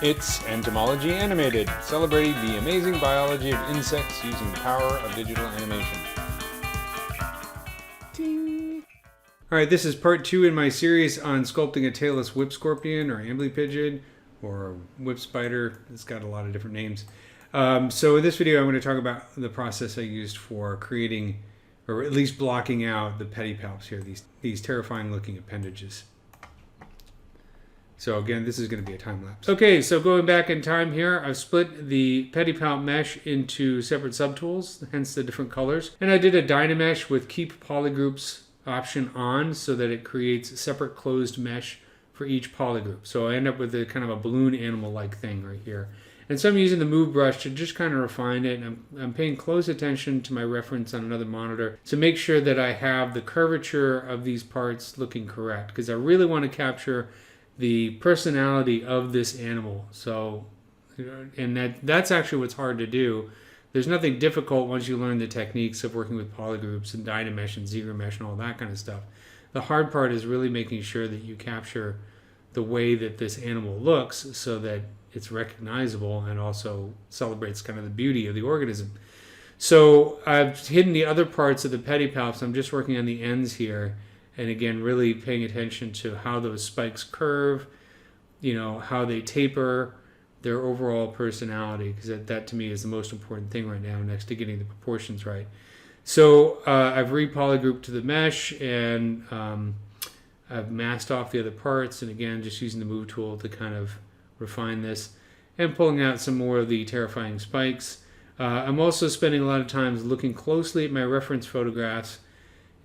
It's Entomology Animated, celebrating the amazing biology of insects using the power of digital animation. Ding! Alright, this is part 2 in my series on sculpting a tailless whip scorpion or Amblypygid or whip spider. It's got a lot of different names. So in this video I'm going to talk about the process I used for creating, or at least blocking out, the pedipalps here, these terrifying looking appendages. So again, this is going to be a time lapse. Okay, so going back in time here, I've split the pedipalp mesh into separate subtools, hence the different colors. And I did a Dynamesh with keep polygroups option on so that it creates a separate closed mesh for each polygroup. So I end up with a kind of a balloon animal-like thing right here. And so I'm using the move brush to just kind of refine it. And I'm paying close attention to my reference on another monitor to make sure that I have the curvature of these parts looking correct, because I really want to capture the personality of this animal. So, and that's actually what's hard to do. There's nothing difficult once you learn the techniques of working with polygroups and Dynamesh and ZBrush and all that kind of stuff. The hard part is really making sure that you capture the way that this animal looks so that it's recognizable and also celebrates kind of the beauty of the organism. So I've hidden the other parts of the pedipalps. I'm just working on the ends here. And again, really paying attention to how those spikes curve, how they taper, their overall personality, because that to me is the most important thing right now, next to getting the proportions right. So I've re-polygrouped to the mesh, and I've masked off the other parts, and again, just using the move tool to kind of refine this, and pulling out some more of the terrifying spikes. I'm also spending a lot of time looking closely at my reference photographs,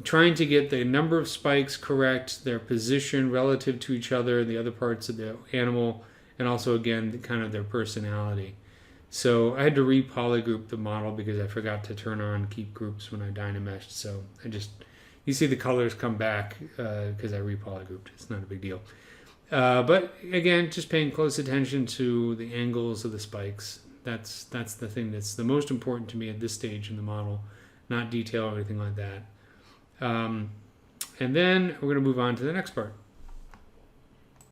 trying to get the number of spikes correct, their position relative to each other, the other parts of the animal, and also, again, kind of their personality. So I had to re-polygroup the model because I forgot to turn on keep groups when I Dynameshed. So you see the colors come back because I re-polygrouped. It's not a big deal. But again, just paying close attention to the angles of the spikes. That's the thing that's the most important to me at this stage in the model, not detail or anything like that. And then we're going to move on to the next part.